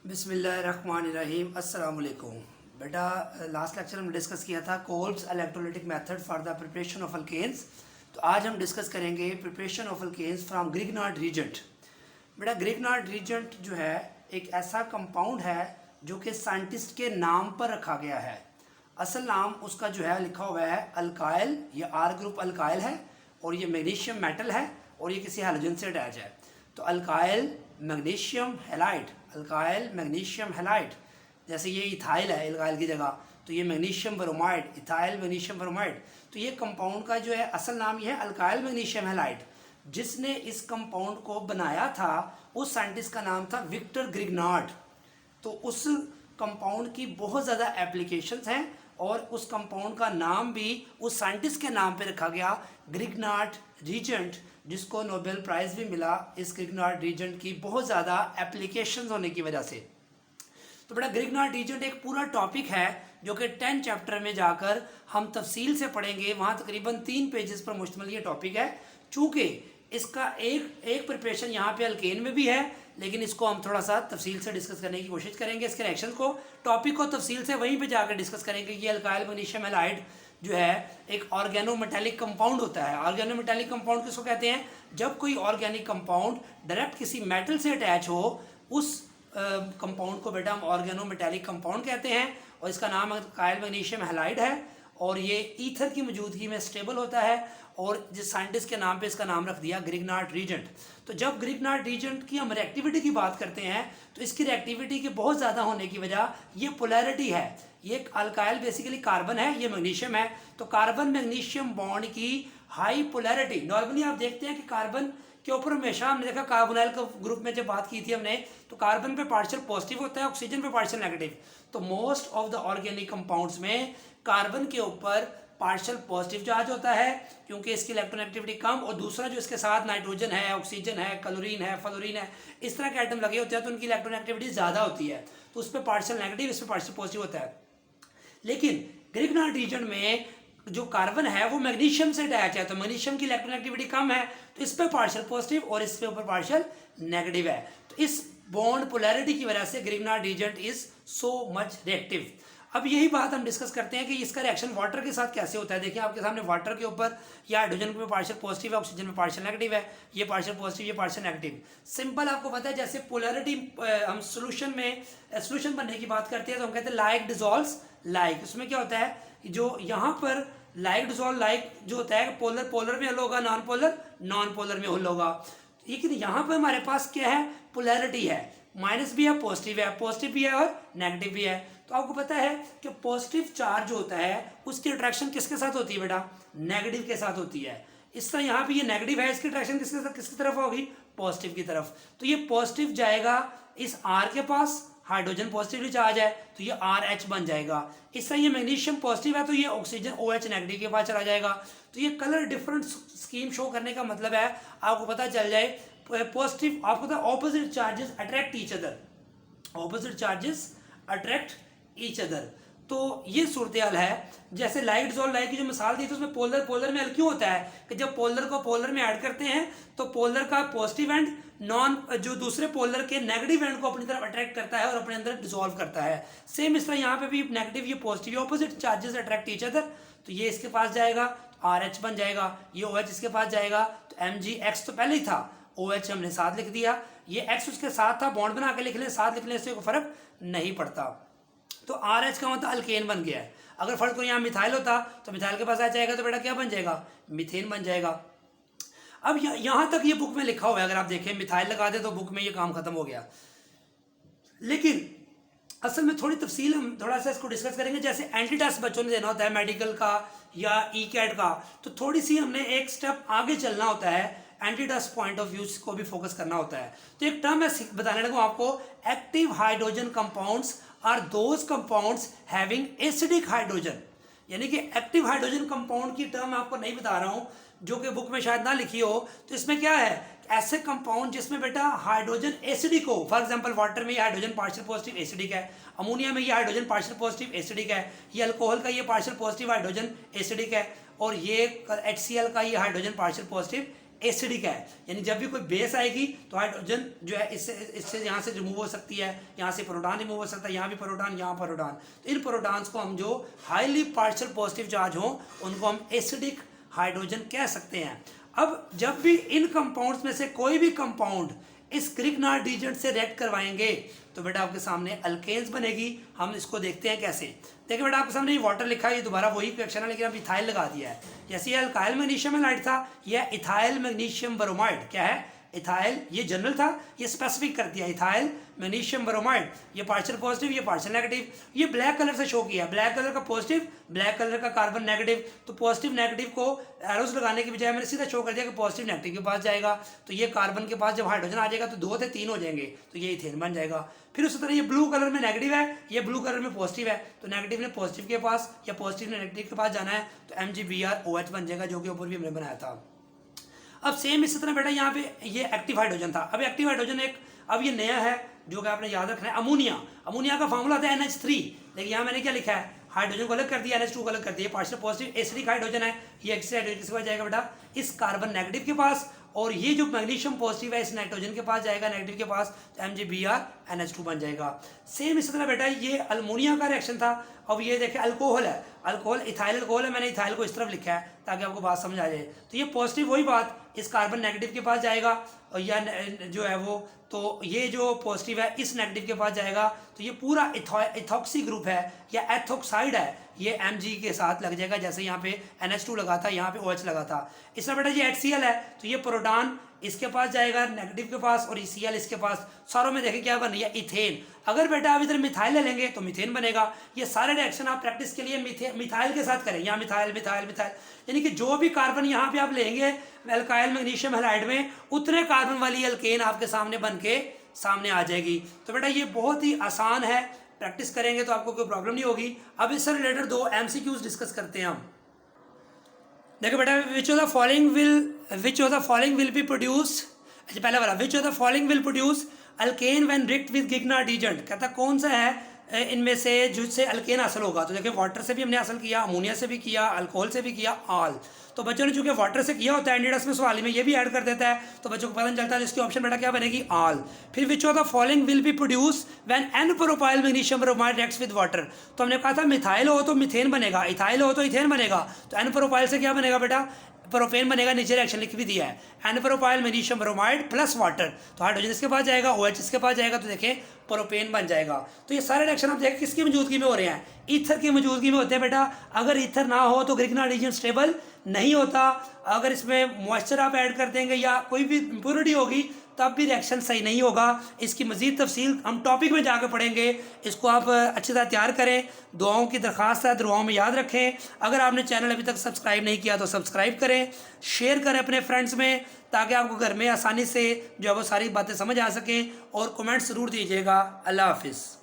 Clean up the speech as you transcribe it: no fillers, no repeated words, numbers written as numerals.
बिस्मिल्लाहिर्रहमानिर्रहीम अस्सलाम वालेकुम। बेटा, लास्ट लेक्चर में डिस्कस किया था Kolbe's electrolytic method for the preparation of alkanes. तो आज हम डिस्कस करेंगे preparation of alkanes from Grignard reagent. बेटा, ग्रिग्नार्ड रीजेंट जो है एक ऐसा कंपाउंड है जो कि साइंटिस्ट के नाम पर रखा गया है। असल नाम उसका जो है लिखा हुआ है अल्काइल, ये आर ग्रुप अल्काइल है और ये मैग्नीशियम मेटल है और ये किसी हैलोजन से अटैच है। तो alkyl magnesium halide, alkyl magnesium halide, जैसे ये इथाइल है अल्काइल की जगह, तो ये magnesium bromide, ethyl magnesium bromide. तो ये कंपाउंड का जो है असल नाम ये है अल्काइल मैग्नीशियम हैलाइड। जिसने इस कंपाउंड को बनाया था उस साइंटिस्ट का नाम था विक्टर ग्रिग्नार्ड। तो उस कंपाउंड की बहुत ज़्यादा एप्लीकेशंस हैं और उस कंपाउंड का नाम भी उस साइंटिस्ट के नाम पे रखा गया, ग्रिग्नार्ड रीजेंट, जिसको नोबेल प्राइज़ भी मिला इस ग्रिग्नार्ड रीजेंट की बहुत ज़्यादा एप्लीकेशंस होने की वजह से। तो बेटा, ग्रिग्नार्ड रीजेंट एक पूरा टॉपिक है जो कि 10 चैप्टर में जाकर हम तफसील से पढ़ेंगे। वहाँ तकरीबन 3 पेजेस पर मुश्तमिल ये टॉपिक है। चूँकि इसका एक प्रिपरेशन यहाँ पे अल्केन में भी है, लेकिन इसको हम थोड़ा सा तफसील से डिस्कस करने की कोशिश करेंगे। इसके रिएक्शन को, टॉपिक को तफसील से वहीं पे जाकर डिस्कस करेंगे। ये अल्काइल मैग्नीशियम हैलाइड जो है एक ऑर्गेनोमेटेलिक कंपाउंड होता है। ऑर्गेनोमेटेलिक कंपाउंड किसको कहते हैं? जब कोई ऑर्गेनिक कंपाउंड डायरेक्ट किसी मेटल से अटैच हो, उस कंपाउंड को बेटा हम ऑर्गेनोमेटेलिक कंपाउंड कहते हैं। और इसका नाम अल्काइल मैग्नीशियम हैलाइड है और ये ईथर की मौजूदगी में स्टेबल होता है और जिस साइंटिस्ट के नाम पे इसका नाम रख दिया ग्रिग्नार्ड रीजेंट। तो जब ग्रिग्नार्ड रीजेंट की हम रिएक्टिविटी की बात करते हैं तो इसकी रिएक्टिविटी के बहुत ज़्यादा होने की वजह ये पोलैरिटी है। ये अल्काइल बेसिकली कार्बन है, ये मैग्नीशियम है। तो कार्बन मैग्नीशियम बॉन्ड की हाई पोलैरिटी, नॉर्मली आप देखते हैं कि कार्बन के ऊपर हमेशा हमने देखा, कार्बोनाइल ग्रुप में जब बात की थी हमने, तो कार्बन पे पार्शियल पॉजिटिव होता है, ऑक्सीजन पे पार्शियल नेगेटिव। तो most of the organic compounds में कार्बन के ऊपर पार्शियल पॉजिटिव चार्ज होता है क्योंकि इसकी इलेक्ट्रोनेगेटिविटी कम, और दूसरा जो इसके साथ नाइट्रोजन है, ऑक्सीजन है, क्लोरीन है, फ्लोरीन है, इस तरह के आइटम लगे होते हैं तो उनकी इलेक्ट्रोनेगेटिविटी ज़्यादा होती है। तो उस पर पार्शियल नेगेटिव, इस पर पार्शियल पॉजिटिव होता है। लेकिन ग्रिग्नार्ड रीजन में जो कार्बन है वो मैग्नीशियम से अटैच है, तो मैग्नीशियम की इलेक्ट्रोनेगेटिविटी कम है, तो इस पे पार्शियल पॉजिटिव और इस पे ऊपर पार्शियल नेगेटिव है। तो इस बॉन्ड पोलैरिटी की वजह से Grignard reagent is so much reactive. अब यही बात हम डिस्कस करते हैं कि इसका रिएक्शन वाटर के साथ कैसे होता है। देखिए आपके सामने वाटर के ऊपर या हाइड्रोजन पे पार्शियल पॉजिटिव है, ऑक्सीजन पे पार्शियल नेगेटिव है, ये पार्शियल पॉजिटिव, ये पार्शियल नेगेटिव। सिंपल आपको पता है, जैसे पोलैरिटी हम सोल्यूशन बनने की बात करते हैं तो हम कहते हैं लाइक डिजॉल्व्स लाइक। उसमें क्या होता है, जो यहाँ पर लाइक डिजॉल्व लाइक जो होता है, पोलर पोलर में हल होगा, नॉन पोलर नॉन पोलर में हल होगा। लेकिन यहाँ पर हमारे पास क्या है, पोलैरिटी है, माइनस भी है, पॉजिटिव भी है और नेगेटिव भी है। तो आपको पता है कि पॉजिटिव चार्ज होता है उसकी अट्रैक्शन किसके साथ होती है बेटा? नेगेटिव के साथ होती है। इस तरह यहाँ पे ये नेगेटिव है, इसकी अट्रैक्शन किसकी तरफ होगी? पॉजिटिव की तरफ। तो ये पॉजिटिव जाएगा इस आर के पास, हाइड्रोजन पॉजिटिवली चार्ज है तो ये RH बन जाएगा। इस तरह ये मैग्नीशियम पॉजिटिव है तो ये ऑक्सीजन OH नेगेटिव के पास चला जाएगा। तो ये कलर डिफरेंट स्कीम शो करने का मतलब है आपको पता चल जाए, पॉजिटिव आपको पता है opposite charges attract each other, opposite charges attract each other. तो ये सूरत हाल है। जैसे लाइक डिजॉल्व लाइक की जो मिसाल दी थी उसमें पोलर में क्यों होता है कि जब पोलर को पोलर में ऐड करते हैं तो पोलर का पॉजिटिव एंड जो दूसरे पोलर के नेगेटिव एंड को अपनी तरफ अट्रैक्ट करता है और अपने अंदर डिसॉल्व करता है। सेम इस तरह यहाँ पे भी नेगेटिव ये positive, opposite charges attract each other. तो ये इसके पास जाएगा तो RH बन जाएगा, ये OH इसके पास जाएगा तो MgX तो पहले ही था, OH हमने साथ लिख दिया, ये X उसके साथ था, बॉन्ड बना के लिख लें, साथ लिखने से कोई फर्क नहीं पड़ता। तो RH का मतलब अल्केन बन गया है। अगर फर्क को यहाँ मिथाइल होता तो मिथाइल के पास आ जाएगा तो बेटा क्या बन जाएगा? मीथेन बन जाएगा। अब यहाँ तक ये बुक में लिखा हुआ है, अगर आप देखें मिथाइल लगा दे तो बुक में ये काम खत्म हो गया। लेकिन असल में थोड़ी तफसील हम थोड़ा सा इसको डिस्कस करेंगे। जैसे एंटी टेस्ट बच्चों ने देना होता है मेडिकल का या ECAT का, तो थोड़ी सी हमने एक स्टेप आगे चलना होता है, anti test point of view को भी फोकस करना होता है। तो एक टर्म मैं बताने लगा आपको, active hydrogen compounds are those compounds having acidic hydrogen. यानी कि एक्टिव हाइड्रोजन कंपाउंड की टर्म आपको नहीं बता रहा हूं जो कि बुक में शायद ना लिखी हो। तो इसमें क्या है, ऐसे कंपाउंड जिसमें बेटा हाइड्रोजन एसिडिक हो। फॉर एग्जांपल वाटर में ये हाइड्रोजन पार्शियल पॉजिटिव एसिडिक है, अमोनिया में ये हाइड्रोजन पार्शियल पॉजिटिव एसिडिक है, ये अल्कोहल का ये पार्शियल पॉजिटिव हाइड्रोजन एसिडिक है, और ये HCl का ये हाइड्रोजन पार्शियल पॉजिटिव एसिडिक है, यानी जब भी कोई बेस आएगी तो हाइड्रोजन जो है इससे यहाँ से रिमूव हो सकती है, यहाँ से प्रोटॉन रिमूव हो सकता है, यहाँ भी प्रोटॉन, यहाँ प्रोटॉन। तो इन प्रोटॉन्स को हम जो हाईली पार्शियल पॉजिटिव चार्ज हो उनको हम एसिडिक हाइड्रोजन कह सकते हैं। अब जब भी इन कंपाउंड्स में से कोई भी कंपाउंड इस ग्रिग्नार्ड रीजेंट से रिएक्ट करवाएंगे तो बेटा आपके सामने अल्केन्स बनेगी। हम इसको देखते हैं कैसे। देखिए बेटा आपके सामने ये वाटर लिखा है, ये दोबारा वही क्वेश्चन है लेकिन अब इथाइल लगा दिया है। जैसे ये अल्काइल मैग्नीशियम हैलाइड था, यह इथाइल मैग्नीशियम ब्रोमाइड क्या है, इथाइल, ये जनरल था, ये स्पेसिफिक कर दिया इथाइल मैग्नीशियम ब्रोमाइड। ये पार्शियल पॉजिटिव, ये पार्शियल नेगेटिव, ये ब्लैक कलर से शो किया है, ब्लैक कलर का पॉजिटिव, ब्लैक कलर का कार्बन नेगेटिव। तो पॉजिटिव नेगेटिव को एरोस लगाने की बजाय मैंने सीधा शो कर दिया कि पॉजिटिव नेगेटिव के पास जाएगा, तो ये कार्बन के पास जब हाइड्रोजन आ जाएगा तो 2 से 3 हो जाएंगे, तो ये इथेन बन जाएगा। फिर उसी तरह ये ब्लू कलर में नेगेटिव है, ये ब्लू कलर में पॉजिटिव है, तो नेगेटिव ने पॉजिटिव के पास या पॉजिटिव ने नेगेटिव के पास जाना है, तो MgBrOH बन जाएगा, जो कि ऊपर भी हमने बनाया था। अब सेम इसी तरह बेटा यहाँ पे ये एक्टिव हाइड्रोजन था। अब एक्टिव हाइड्रोजन एक, अब ये नया है जो कि आपने याद रखना है, अमोनिया। अमोनिया का फॉर्मूला आता है NH3, लेकिन यहाँ मैंने क्या लिखा है, हाइड्रोजन को अलग कर दिया, NH2 को अलग कर दिया। पार्शियल पॉजिटिव एसिडिक हाइड्रोजन है, ये हाइड्रोजन किसके पास जाएगा बेटा, इस कार्बन नेगेटिव के पास, और ये जो मैग्नीशियम पॉजिटिव है इस नाइट्रोजन के पास जाएगा, नेगेटिव के पास, तो MgBrNH2 बन जाएगा। सेम इसी तरह बेटा ये अल्मोनिया का रिएक्शन था। अब ये देखिए अल्कोहल है, अल्कोहल इथाइल अल्कोहल है, मैंने इथाइल को इस तरफ लिखा है ताकि आपको बात समझ आ जाए। तो ये पॉजिटिव वही बात इस कार्बन नेगेटिव के पास जाएगा, और या जो है वो, तो ये जो पॉजिटिव है इस नेगेटिव के पास जाएगा, तो ये पूरा इथॉक्सी ग्रुप है या एथोक्साइड है, ये Mg के साथ लग जाएगा। जैसे यहाँ पे NH2 लगा था, यहाँ पे OH लगा था। इसमें बेटा ये HCl है, तो ये प्रोटॉन इसके पास जाएगा नेगेटिव के पास, और Cl इसके पास। सारों में देखें क्या बन रही है, इथेन। अगर बेटा आप इधर मिथाइल ले लेंगे तो मीथेन बनेगा। ये सारे रिएक्शन आप प्रैक्टिस के लिए मिथाइल के साथ करें, यहाँ मिथाइल मिथाइल मिथाइल, यानी कि जो भी कार्बन यहाँ पे आप लेंगे अल्काइल मैग्नीशियम हैलाइड में, उतने कार्बन वाली अल्केन आपके सामने बन के सामने आ जाएगी। तो बेटा ये बहुत ही आसान है, प्रैक्टिस करेंगे तो आपको कोई प्रॉब्लम नहीं होगी। अब इससे रिलेटेड 2 MCQs डिस्कस करते हैं हम। देखो बेटा, which of the following will be produce, अच्छा पहला वाला, which of the following will produce alkane when react with Grignard reagent, कहता कौन सा है इनमें से जिससे अल्केन हासिल होगा। तो देखिए वाटर से भी हमने हासिल किया, अमोनिया से भी किया, अल्कोहल से भी किया, ऑल। तो बच्चों ने चूंकि वाटर से किया होता है, एंडिडस में सवाल में ये भी ऐड कर देता है, तो बच्चों को पता नहीं चलता है। इसकी ऑप्शन बेटा क्या बनेगी, ऑल। फिर विच of the following will be produce when an propyl magnesium bromide reacts with water. तो हमने कहा था मिथाइल हो तो मिथेन बनेगा, इथाइल हो तो इथेन बनेगा, तो एन प्रोपाइल से क्या बनेगा बेटा, प्रोपेन बनेगा। नीचे रिएक्शन लिख भी दिया है, n propyl magnesium bromide plus water, तो हाइड्रोजन इसके पास जाएगा, OH इसके पास जाएगा, तो देखें प्रोपेन बन जाएगा। तो ये सारे रिएक्शन आप देखें किसकी मौजूदगी में हो रहे हैं, ईथर की मौजूदगी में होते हैं बेटा। अगर ईथर ना हो तो ग्रिग्नार्ड रीजन स्टेबल नहीं होता। अगर इसमें मॉइस्चर आप ऐड कर देंगे या कोई भी इंप्योरिटी होगी तब भी रिएक्शन सही नहीं होगा। इसकी मजीद तफसील हम टॉपिक में जाकर पढ़ेंगे। इसको आप अच्छी तरह तैयार करें। दुआओं की दरख्वास्त है, दुआओं में याद रखें। अगर आपने चैनल अभी तक सब्सक्राइब नहीं किया तो सब्सक्राइब करें, शेयर करें अपने फ्रेंड्स में, ताकि आपको घर में आसानी से जो है वो सारी बातें समझ आ सकें। और कमेंट्स ज़रूर दीजिएगा। अल्लाह हाफिज़।